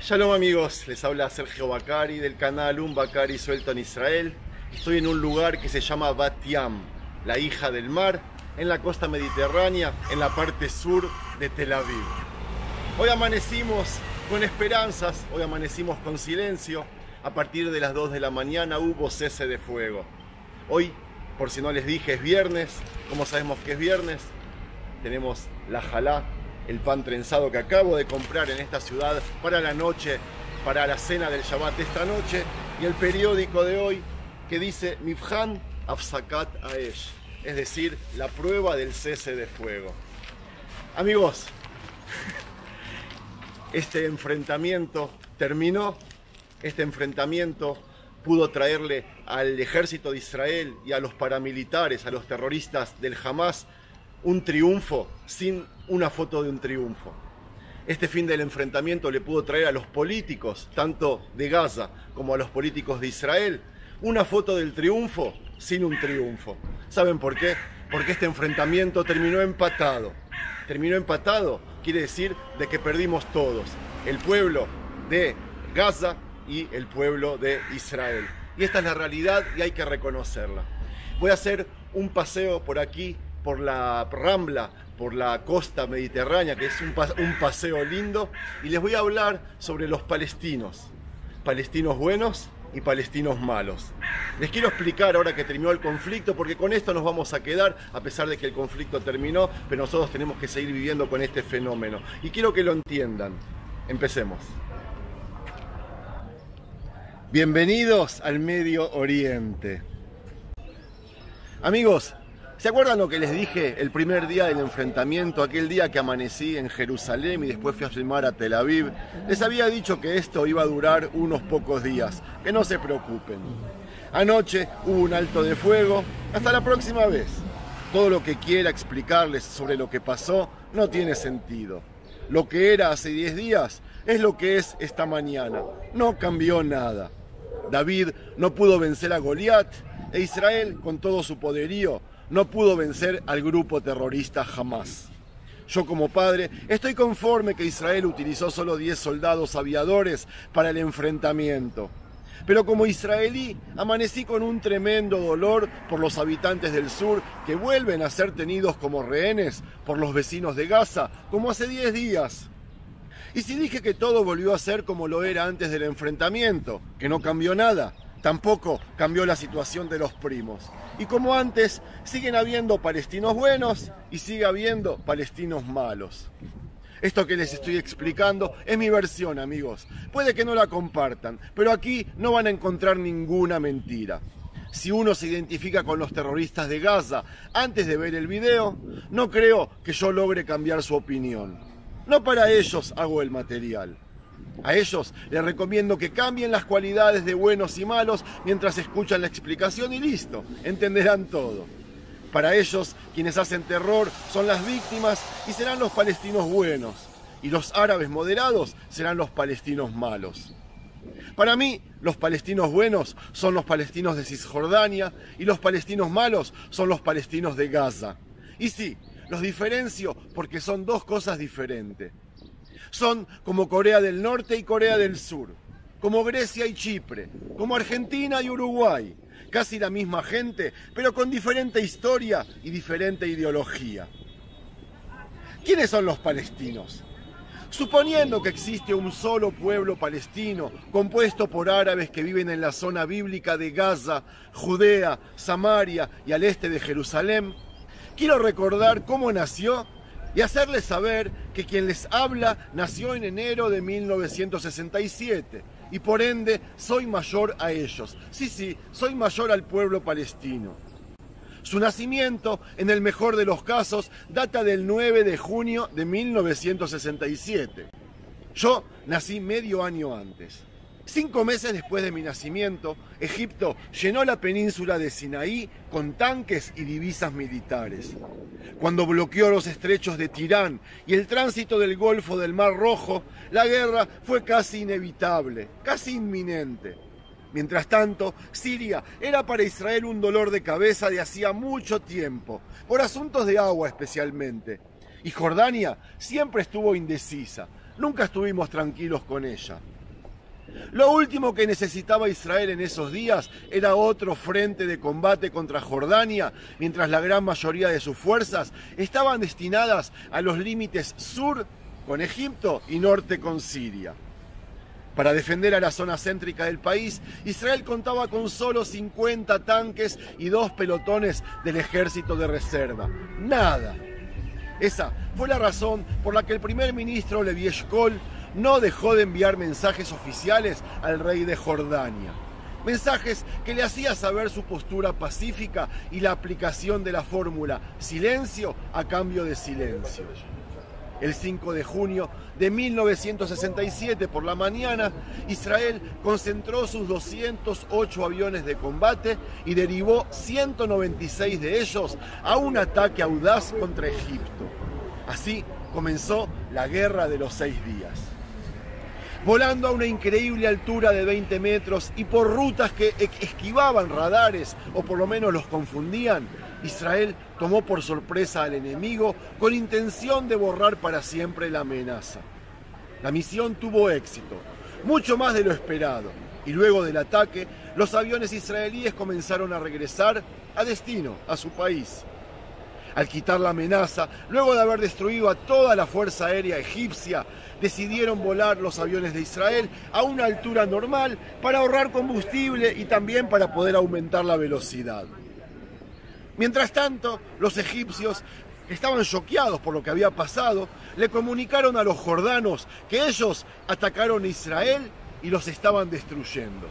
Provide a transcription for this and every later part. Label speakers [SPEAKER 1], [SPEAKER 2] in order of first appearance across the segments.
[SPEAKER 1] Shalom amigos, les habla Sergio Bacari del canal Un Bacari Suelto en Israel. Estoy en un lugar que se llama Bat Yam, la hija del mar, en la costa mediterránea, en la parte sur de Tel Aviv. Hoy amanecimos con esperanzas, hoy amanecimos con silencio. A partir de las 2 de la mañana hubo cese de fuego. Hoy, por si no les dije, es viernes. ¿Cómo sabemos que es viernes? Tenemos la jalá, el pan trenzado que acabo de comprar en esta ciudad para la noche, para la cena del Shabbat esta noche, y el periódico de hoy que dice Mivhan Afsakat Aesh, es decir, la prueba del cese de fuego. Amigos, este enfrentamiento terminó, este enfrentamiento pudo traerle al ejército de Israel y a los paramilitares, a los terroristas del Hamas, un triunfo sin una foto de un triunfo. Este fin del enfrentamiento le pudo traer a los políticos, tanto de Gaza como a los políticos de Israel, una foto del triunfo sin un triunfo. ¿Saben por qué? Porque este enfrentamiento terminó empatado. Terminó empatado quiere decir de que perdimos todos, el pueblo de Gaza y el pueblo de Israel. Y esta es la realidad y hay que reconocerla. Voy a hacer un paseo por aquí, por la Rambla, por la costa mediterránea, que es un paseo lindo, y les voy a hablar sobre los palestinos buenos y palestinos malos. Les quiero explicar ahora que terminó el conflicto, porque con esto nos vamos a quedar, a pesar de que el conflicto terminó, pero nosotros tenemos que seguir viviendo con este fenómeno. Y quiero que lo entiendan. Empecemos. Bienvenidos al Medio Oriente. Amigos, ¿se acuerdan lo que les dije el primer día del enfrentamiento, aquel día que amanecí en Jerusalén y después fui a filmar a Tel Aviv? Les había dicho que esto iba a durar unos pocos días, que no se preocupen. Anoche hubo un alto de fuego, hasta la próxima vez. Todo lo que quiera explicarles sobre lo que pasó no tiene sentido. Lo que era hace 10 días es lo que es esta mañana, no cambió nada. David no pudo vencer a Goliat e Israel, con todo su poderío, no pudo vencer al grupo terrorista Hamas. Yo como padre estoy conforme que Israel utilizó solo 10 soldados aviadores para el enfrentamiento. Pero como israelí amanecí con un tremendo dolor por los habitantes del sur que vuelven a ser tenidos como rehenes por los vecinos de Gaza, como hace 10 días. Y si dije que todo volvió a ser como lo era antes del enfrentamiento, que no cambió nada, tampoco cambió la situación de los primos. Y como antes, siguen habiendo palestinos buenos y sigue habiendo palestinos malos. Esto que les estoy explicando es mi versión, amigos. Puede que no la compartan, pero aquí no van a encontrar ninguna mentira. Si uno se identifica con los terroristas de Gaza antes de ver el video, no creo que yo logre cambiar su opinión. No para ellos hago el material. A ellos les recomiendo que cambien las cualidades de buenos y malos mientras escuchan la explicación y listo, entenderán todo. Para ellos, quienes hacen terror son las víctimas y serán los palestinos buenos, y los árabes moderados serán los palestinos malos. Para mí, los palestinos buenos son los palestinos de Cisjordania y los palestinos malos son los palestinos de Gaza. Y sí, los diferencio porque son dos cosas diferentes. Son como Corea del Norte y Corea del Sur, como Grecia y Chipre, como Argentina y Uruguay. Casi la misma gente, pero con diferente historia y diferente ideología. ¿Quiénes son los palestinos? Suponiendo que existe un solo pueblo palestino, compuesto por árabes que viven en la zona bíblica de Gaza, Judea, Samaria y al este de Jerusalén, quiero recordar cómo nació y hacerles saber que quien les habla nació en enero de 1967 y por ende soy mayor a ellos. Sí, soy mayor al pueblo palestino. Su nacimiento, en el mejor de los casos, data del 9 de junio de 1967. Yo nací medio año antes. 5 meses después de mi nacimiento, Egipto llenó la península de Sinaí con tanques y divisas militares. Cuando bloqueó los estrechos de Tirán y el tránsito del Golfo del Mar Rojo, la guerra fue casi inevitable, casi inminente. Mientras tanto, Siria era para Israel un dolor de cabeza de hacía mucho tiempo, por asuntos de agua especialmente. Y Jordania siempre estuvo indecisa. nunca estuvimos tranquilos con ella. Lo último que necesitaba Israel en esos días era otro frente de combate contra Jordania, mientras la gran mayoría de sus fuerzas estaban destinadas a los límites sur con Egipto y norte con Siria. Para defender a la zona céntrica del país, Israel contaba con solo 50 tanques y 2 pelotones del ejército de reserva. Nada. Esa fue la razón por la que el primer ministro Levi Eshkol no dejó de enviar mensajes oficiales al rey de Jordania. Mensajes que le hacía saber su postura pacífica y la aplicación de la fórmula silencio a cambio de silencio. El 5 de junio de 1967 por la mañana, Israel concentró sus 208 aviones de combate y derivó 196 de ellos a un ataque audaz contra Egipto. Así comenzó la Guerra de los 6 días. Volando a una increíble altura de 20 metros y por rutas que esquivaban radares o por lo menos los confundían, Israel tomó por sorpresa al enemigo con intención de borrar para siempre la amenaza. La misión tuvo éxito, mucho más de lo esperado, y luego del ataque, los aviones israelíes comenzaron a regresar a destino, a su país. Al quitar la amenaza, luego de haber destruido a toda la fuerza aérea egipcia, decidieron volar los aviones de Israel a una altura normal para ahorrar combustible y también para poder aumentar la velocidad. Mientras tanto, los egipcios, que estaban choqueados por lo que había pasado, le comunicaron a los jordanos que ellos atacaron a Israel y los estaban destruyendo.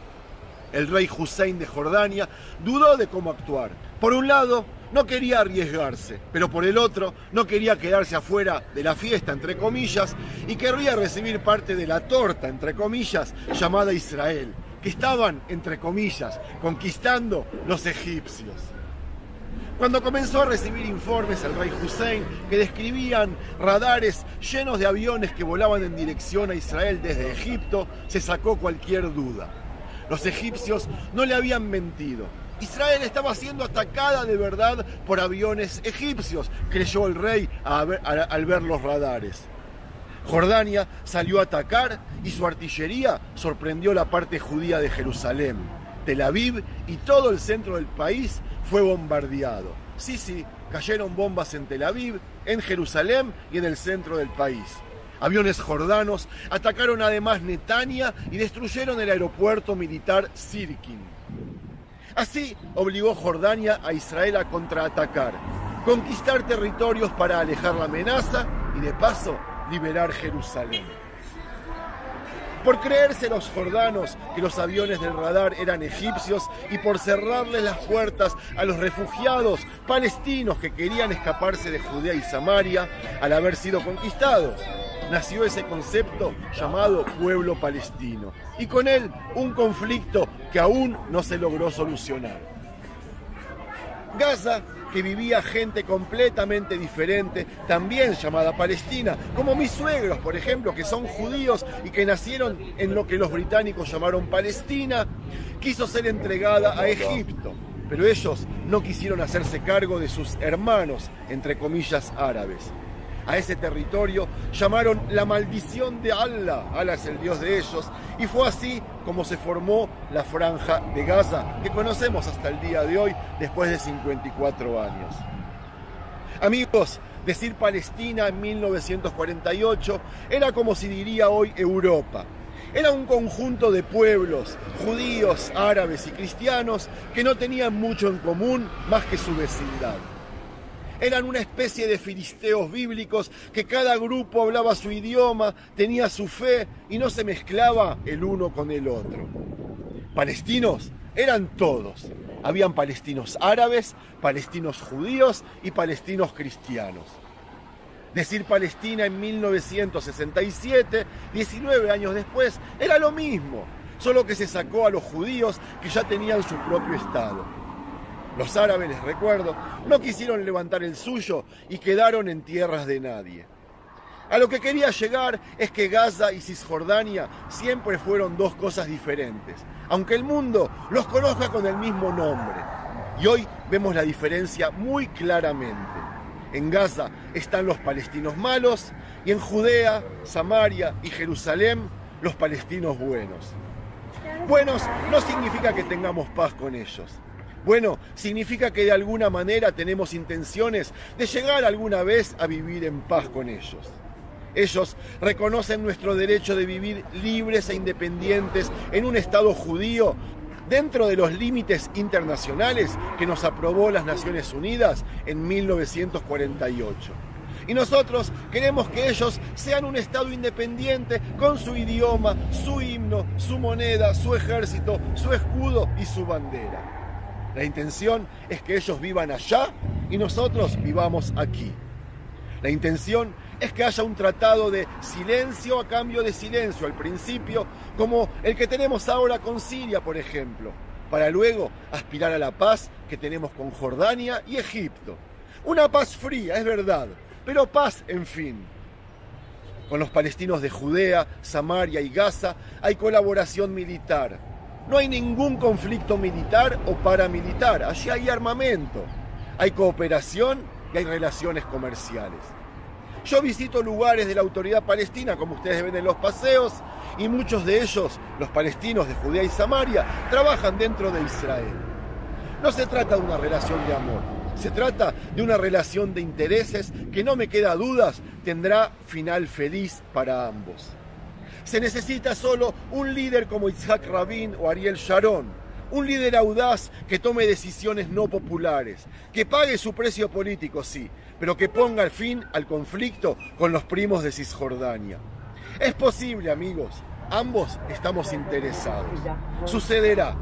[SPEAKER 1] El rey Hussein de Jordania dudó de cómo actuar. Por un lado, no quería arriesgarse, pero por el otro, no quería quedarse afuera de la fiesta, entre comillas, y querría recibir parte de la torta, entre comillas, llamada Israel, que estaban, entre comillas, conquistando los egipcios. Cuando comenzó a recibir informes el rey Hussein que describían radares llenos de aviones que volaban en dirección a Israel desde Egipto, se sacó cualquier duda. Los egipcios no le habían mentido. Israel estaba siendo atacada de verdad por aviones egipcios, creyó el rey al ver los radares. Jordania salió a atacar y su artillería sorprendió la parte judía de Jerusalén. Tel Aviv y todo el centro del país fue bombardeado. Sí, cayeron bombas en Tel Aviv, en Jerusalén y en el centro del país. Aviones jordanos atacaron además Netanya y destruyeron el aeropuerto militar Sirkin. Así obligó Jordania a Israel a contraatacar, conquistar territorios para alejar la amenaza y de paso liberar Jerusalén. Por creerse los jordanos que los aviones del radar eran egipcios y por cerrarles las puertas a los refugiados palestinos que querían escaparse de Judea y Samaria al haber sido conquistados, nació ese concepto llamado pueblo palestino y con él un conflicto que aún no se logró solucionar. Gaza, que vivía gente completamente diferente, también llamada Palestina, como mis suegros, por ejemplo, que son judíos y que nacieron en lo que los británicos llamaron Palestina, quiso ser entregada a Egipto, pero ellos no quisieron hacerse cargo de sus hermanos, entre comillas, árabes. A ese territorio llamaron la maldición de Allah, Allah es el Dios de ellos, y fue así como se formó la Franja de Gaza, que conocemos hasta el día de hoy, después de 54 años. Amigos, decir Palestina en 1948 era como si diría hoy Europa. Era un conjunto de pueblos, judíos, árabes y cristianos, que no tenían mucho en común más que su vecindad. Eran una especie de filisteos bíblicos que cada grupo hablaba su idioma, tenía su fe y no se mezclaba el uno con el otro. Palestinos eran todos. Habían palestinos árabes, palestinos judíos y palestinos cristianos. Decir Palestina en 1967, 19 años después, era lo mismo, solo que se sacó a los judíos que ya tenían su propio Estado. Los árabes, les recuerdo, no quisieron levantar el suyo y quedaron en tierras de nadie. A lo que quería llegar es que Gaza y Cisjordania siempre fueron dos cosas diferentes, aunque el mundo los conozca con el mismo nombre. Y hoy vemos la diferencia muy claramente. En Gaza están los palestinos malos y en Judea, Samaria y Jerusalén los palestinos buenos. Buenos no significa que tengamos paz con ellos. Bueno, significa que de alguna manera tenemos intenciones de llegar alguna vez a vivir en paz con ellos. Ellos reconocen nuestro derecho de vivir libres e independientes en un Estado judío dentro de los límites internacionales que nos aprobó las Naciones Unidas en 1948. Y nosotros queremos que ellos sean un Estado independiente con su idioma, su himno, su moneda, su ejército, su escudo y su bandera. La intención es que ellos vivan allá y nosotros vivamos aquí. La intención es que haya un tratado de silencio a cambio de silencio al principio, como el que tenemos ahora con Siria, por ejemplo, para luego aspirar a la paz que tenemos con Jordania y Egipto. Una paz fría, es verdad, pero paz en fin. Con los palestinos de Judea, Samaria y Gaza hay colaboración militar. No hay ningún conflicto militar o paramilitar, allí hay armamento, hay cooperación y hay relaciones comerciales. Yo visito lugares de la autoridad palestina, como ustedes ven en los paseos, y muchos de ellos, los palestinos de Judea y Samaria, trabajan dentro de Israel. No se trata de una relación de amor, se trata de una relación de intereses que no me queda dudas tendrá final feliz para ambos. Se necesita solo un líder como Yitzhak Rabin o Ariel Sharon, un líder audaz que tome decisiones no populares, que pague su precio político, sí, pero que ponga fin al conflicto con los primos de Cisjordania. Es posible, amigos, ambos estamos interesados. Sucederá.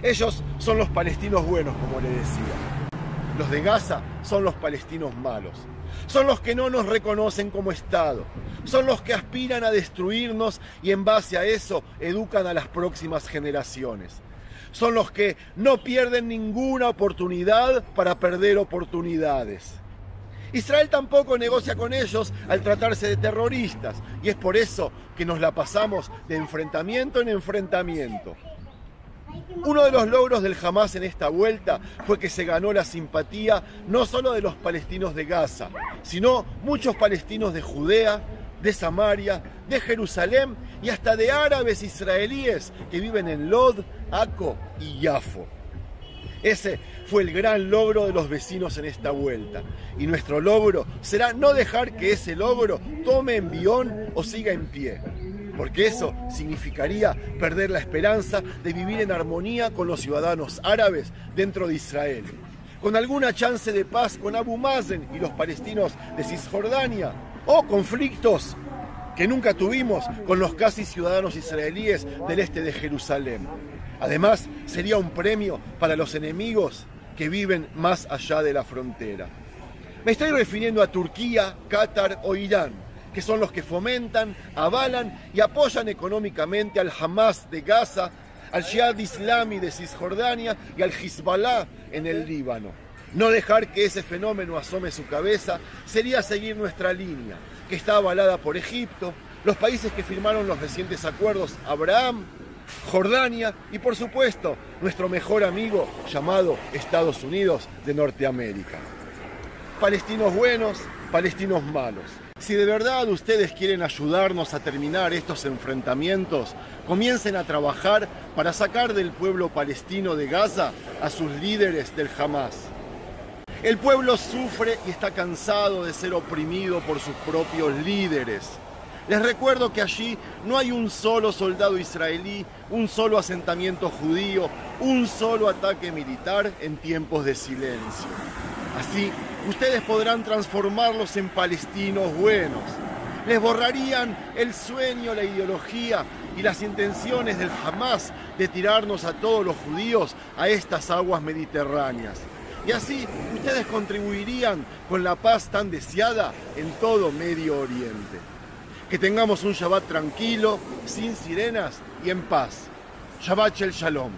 [SPEAKER 1] Ellos son los palestinos buenos, como le decía. Los de Gaza son los palestinos malos. Son los que no nos reconocen como Estado. Son los que aspiran a destruirnos y en base a eso educan a las próximas generaciones. Son los que no pierden ninguna oportunidad para perder oportunidades. Israel tampoco negocia con ellos al tratarse de terroristas y es por eso que nos la pasamos de enfrentamiento en enfrentamiento. Uno de los logros del Hamás en esta vuelta fue que se ganó la simpatía no solo de los palestinos de Gaza, sino muchos palestinos de Judea, de Samaria, de Jerusalén y hasta de árabes israelíes que viven en Lod, Aco y Yafo. Ese fue el gran logro de los vecinos en esta vuelta. Y nuestro logro será no dejar que ese logro tome envión o siga en pie. Porque eso significaría perder la esperanza de vivir en armonía con los ciudadanos árabes dentro de Israel. Con alguna chance de paz con Abu Mazen y los palestinos de Cisjordania. O conflictos que nunca tuvimos con los casi ciudadanos israelíes del este de Jerusalén. Además, sería un premio para los enemigos que viven más allá de la frontera. Me estoy refiriendo a Turquía, Qatar o Irán, que son los que fomentan, avalan y apoyan económicamente al Hamás de Gaza, al Jihad Islami de Cisjordania y al Hezbollah en el Líbano. No dejar que ese fenómeno asome su cabeza sería seguir nuestra línea, que está avalada por Egipto, los países que firmaron los recientes acuerdos Abraham, Jordania y por supuesto nuestro mejor amigo llamado Estados Unidos de Norteamérica. Palestinos buenos, palestinos malos. Si de verdad ustedes quieren ayudarnos a terminar estos enfrentamientos, comiencen a trabajar para sacar del pueblo palestino de Gaza a sus líderes del Hamás. El pueblo sufre y está cansado de ser oprimido por sus propios líderes. Les recuerdo que allí no hay un solo soldado israelí, un solo asentamiento judío, un solo ataque militar en tiempos de silencio. Así, ustedes podrán transformarlos en palestinos buenos. Les borrarían el sueño, la ideología y las intenciones del Hamás de tirarnos a todos los judíos a estas aguas mediterráneas. Y así, ustedes contribuirían con la paz tan deseada en todo Medio Oriente. Que tengamos un Shabbat tranquilo, sin sirenas y en paz. Shabbat Shel Shalom.